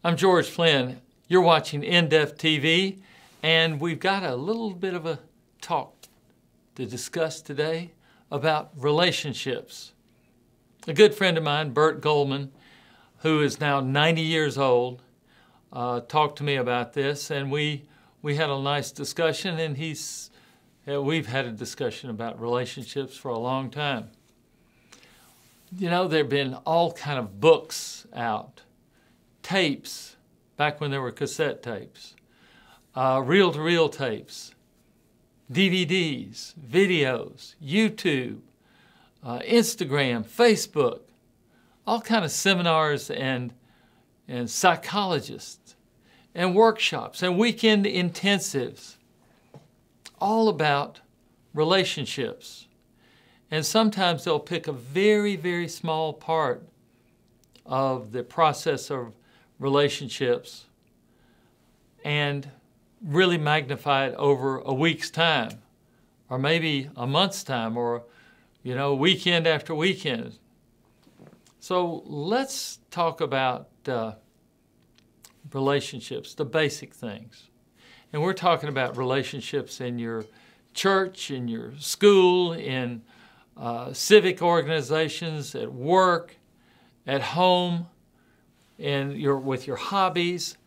I'm George Flynn. You're watching In-Depth TV, and we've got a little bit of a talk to discuss today about relationships. A good friend of mine, Bert Goldman, who is now 90 years old, talked to me about this, and we had a nice discussion, and we've had a discussion about relationships for a long time. You know, there have been all kind of books out, tapes, back when there were cassette tapes, reel-to-reel tapes, DVDs, videos, YouTube, Instagram, Facebook, all kind of seminars and psychologists and workshops and weekend intensives, all about relationships. And sometimes they'll pick a very, very small part of the process of relationships and really magnify it over a week's time, or maybe a month's time, or weekend after weekend. So let's talk about relationships, the basic things. And we're talking about relationships in your church, in your school, in civic organizations, at work, at home, with your hobbies.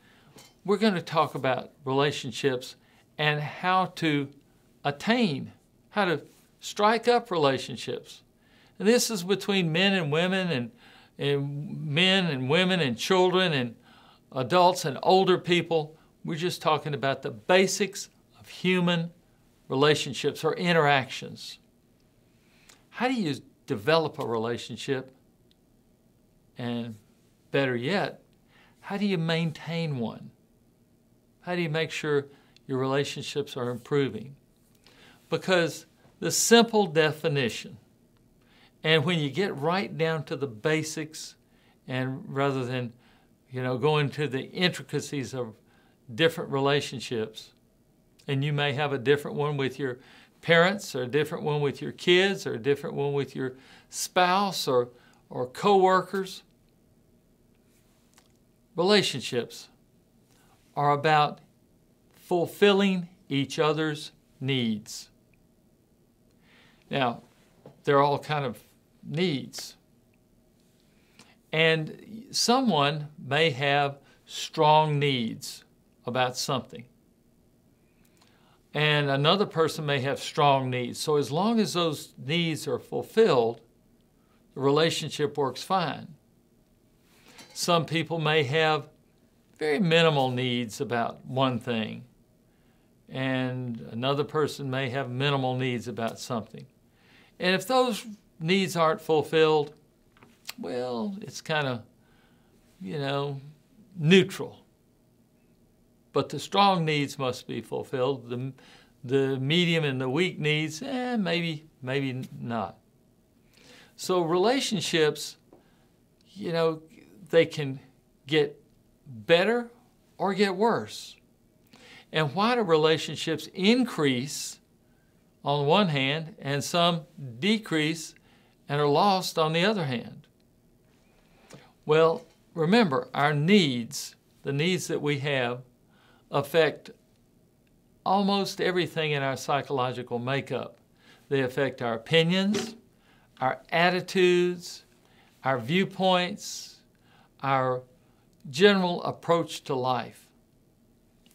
We're going to talk about relationships and how to how to strike up relationships. And this is between men and women, and men and women and children and adults and older people. We're just talking about the basics of human relationships or interactions. How do you develop a relationship? And better yet, how do you maintain one? How do you make sure your relationships are improving? Because the simple definition, and when you get right down to the basics, and rather than go into the intricacies of different relationships, and you may have a different one with your parents, or a different one with your kids, or a different one with your spouse or co-workers. Relationships are about fulfilling each other's needs. Now, they're all kind of needs. And someone may have strong needs about something. And another person may have strong needs. So as long as those needs are fulfilled, the relationship works fine. Some people may have very minimal needs about one thing, and another person may have minimal needs about something. And if those needs aren't fulfilled, well, it's kind of, neutral. But the strong needs must be fulfilled. The medium and the weak needs, maybe not. So relationships, they can get better or get worse. And why do relationships increase on one hand and some decrease and are lost on the other hand? Well, remember, our needs, the needs that we have, affect almost everything in our psychological makeup. They affect our opinions, our attitudes, our viewpoints, our general approach to life,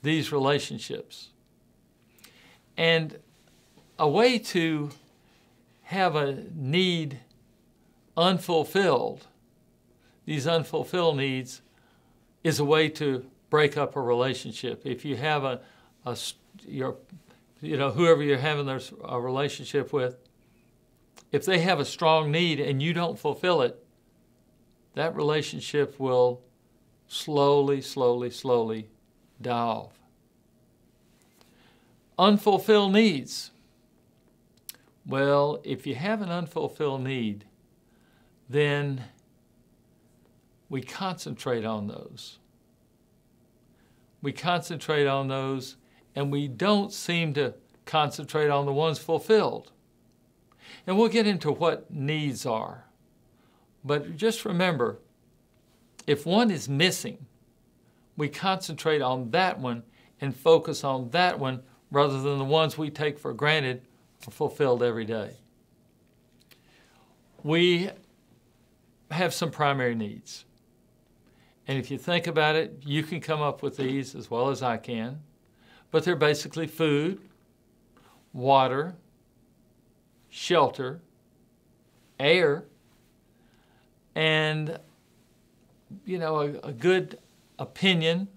these relationships. And a way to have a need unfulfilled, these unfulfilled needs, is a way to break up a relationship. If you have whoever you're having a relationship with, if they have a strong need and you don't fulfill it, that relationship will slowly die off. Unfulfilled needs. Well, if you have an unfulfilled need, then we concentrate on those. We concentrate on those, and we don't seem to concentrate on the ones fulfilled. And we'll get into what needs are. But just remember, if one is missing, we concentrate on that one and focus on that one rather than the ones we take for granted are fulfilled every day. We have some primary needs. And if you think about it, you can come up with these as well as I can. But they're basically food, water, shelter, air, and, a good opinion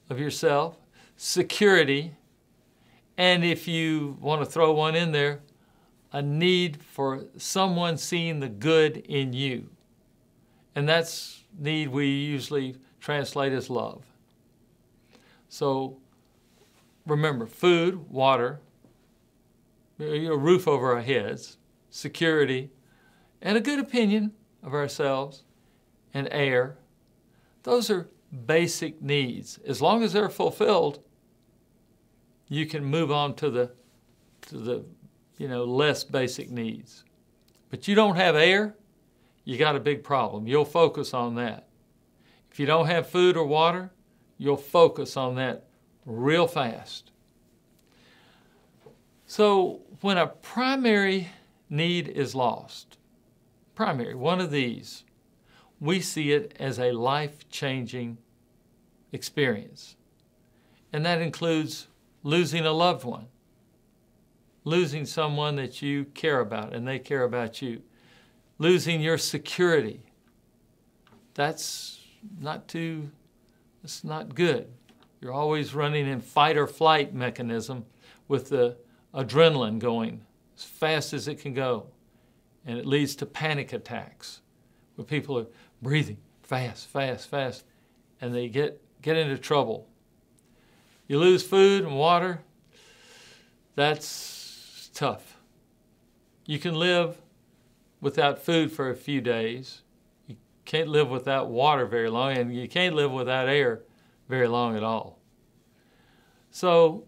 of yourself, security, and if you want to throw one in there, a need for someone seeing the good in you. And that's need we usually translate as love. So remember, food, water, a roof over our heads, security, and a good opinion of ourselves, and air. Those are basic needs. As long as they're fulfilled, you can move on to the less basic needs. But you don't have air, you got a big problem. You'll focus on that. If you don't have food or water, you'll focus on that real fast. So when a primary need is lost, one of these, we see it as a life-changing experience. And that includes losing a loved one, losing someone that you care about and they care about you, losing your security. It's not good. You're always running in fight or flight mechanism with the adrenaline going as fast as it can go. And it leads to panic attacks where people are breathing fast, fast, fast, and they get into trouble. You lose food and water, that's tough. You can live without food for a few days. You can't live without water very long, and you can't live without air very long at all. So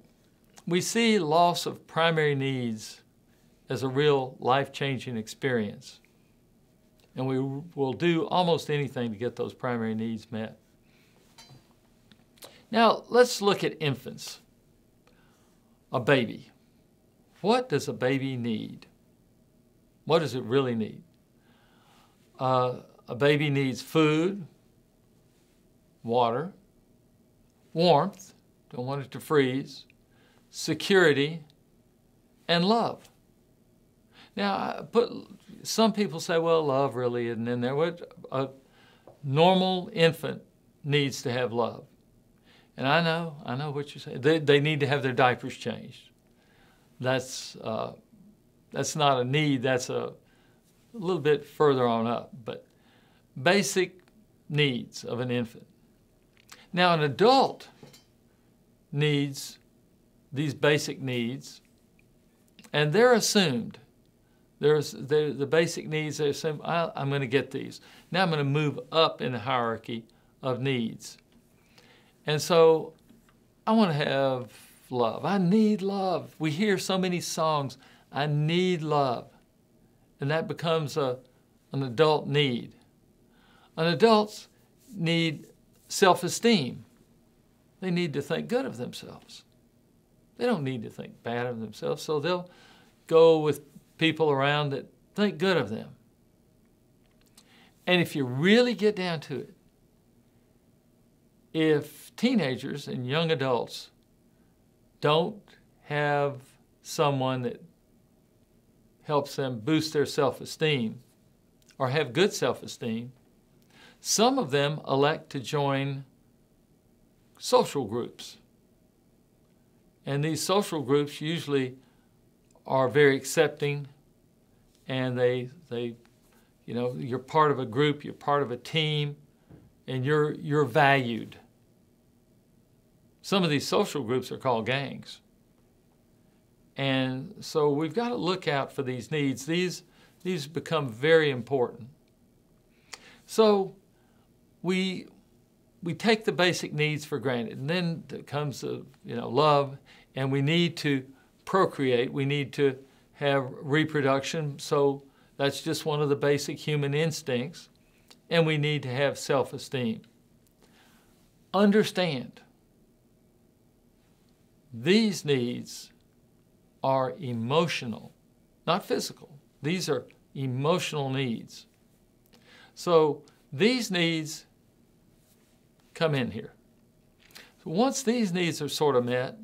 we see loss of primary needs as a real life-changing experience. And we will do almost anything to get those primary needs met. Now, let's look at infants. A baby. What does a baby need? What does it really need? A baby needs food, water, warmth, don't want it to freeze, security, and love. Now, some people say, well, love really isn't in there. A normal infant needs to have love. And I know what you're saying. They need to have their diapers changed. That's not a need, that's a little bit further on up, but basic needs of an infant. Now, an adult needs these basic needs, and they're assumed. The basic needs, they assume, I'm going to get these. Now I'm going to move up in the hierarchy of needs. And so I want to have love. I need love. We hear so many songs, I need love. And that becomes an adult need. An adults need self-esteem. They need to think good of themselves. They don't need to think bad of themselves, so they'll go with people around that think good of them. And if you really get down to it, if teenagers and young adults don't have someone that helps them boost their self-esteem or have good self-esteem, some of them elect to join social groups. And these social groups usually are very accepting, and you're part of a group, you're part of a team, and you're valued. Some of these social groups are called gangs. And so we've got to look out for these needs. These become very important. So we take the basic needs for granted, and then comes love, and we need to procreate. We need to have reproduction, so that's just one of the basic human instincts, and we need to have self-esteem. understand these needs are emotional, not physical. These are emotional needs. So these needs come in here. So once these needs are sort of met,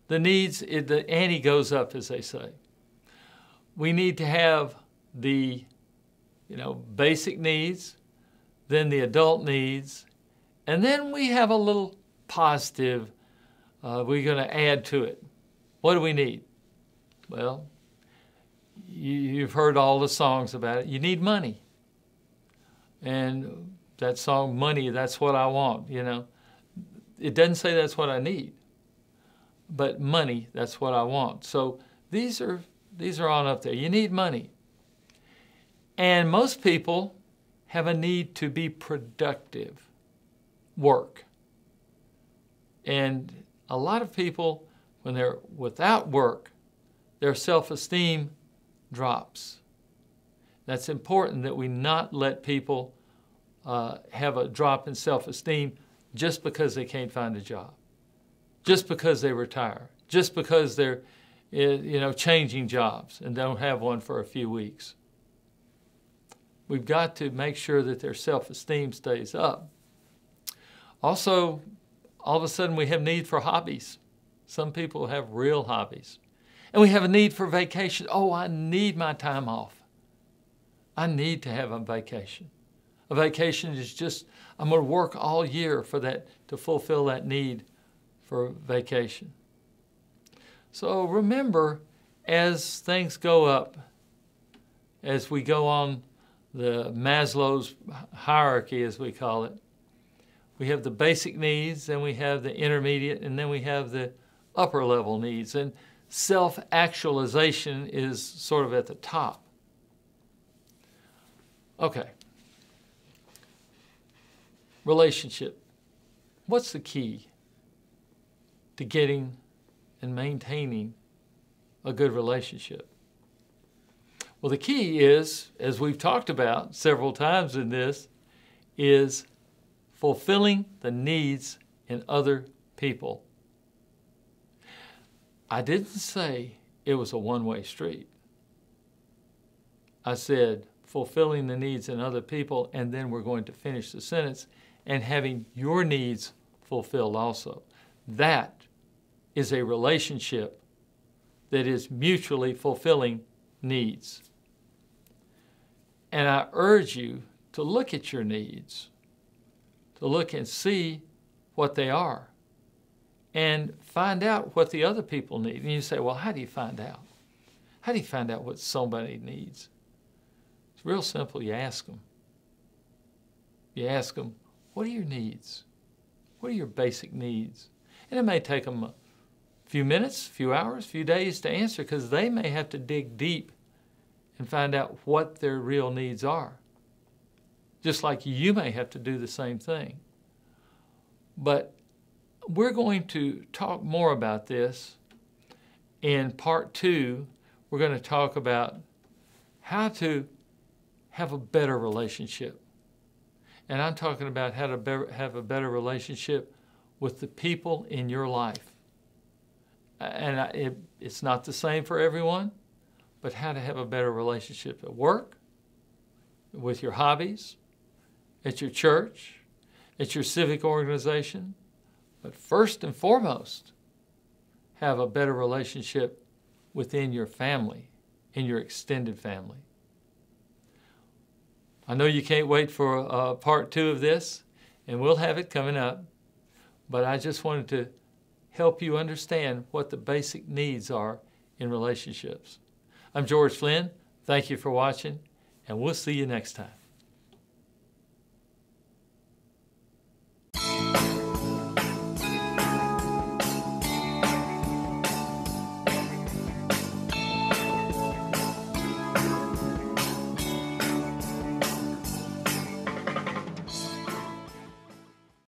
the ante goes up, as they say. We need to have the basic needs, then the adult needs, and then we have a little positive we're going to add to it. What do we need? Well, you've heard all the songs about it. You need money. And that song, Money, That's What I Want, It doesn't say that's what I need, but money, that's what I want. So these are on up there. You need money. And most people have a need to be productive, work. And a lot of people, when they're without work, their self-esteem drops. That's important that we not let people have a drop in self-esteem just because they can't find a job, just because they retire, just because they're changing jobs and don't have one for a few weeks. We've got to make sure that their self-esteem stays up. Also, all of a sudden we have need for hobbies. Some people have real hobbies. And we have a need for vacation. Oh, I need my time off. I need to have a vacation. A vacation is just, I'm going to work all year for that, to fulfill that need for vacation. So remember, as things go up, as we go on the Maslow's hierarchy, as we call it, we have the basic needs, then we have the intermediate, and then we have the upper level needs. And self-actualization is sort of at the top. Okay. Relationship. What's the key to getting and maintaining a good relationship? Well, the key is, as we've talked about several times in this, is fulfilling the needs in other people. I didn't say it was a one-way street. I said fulfilling the needs in other people, and then we're going to finish the sentence, and having your needs fulfilled also. That is a relationship that is mutually fulfilling needs. And I urge you to look at your needs, to look and see what they are, and find out what the other people need. And you say, well, how do you find out? How do you find out what somebody needs? It's real simple. You ask them. You ask them, what are your needs? What are your basic needs? And it may take them a few minutes, a few hours, a few days to answer, because they may have to dig deep and find out what their real needs are. Just like you may have to do the same thing. But we're going to talk more about this. In part 2, we're going to talk about how to have a better relationship. And I'm talking about how to have a better relationship with the people in your life. And it's not the same for everyone, but how to have a better relationship at work, with your hobbies, at your church, at your civic organization. But first and foremost, have a better relationship within your family, in your extended family. I know you can't wait for part 2 of this, and we'll have it coming up, but I just wanted to help you understand what the basic needs are in relationships. I'm George Flynn. Thank you for watching, and we'll see you next time.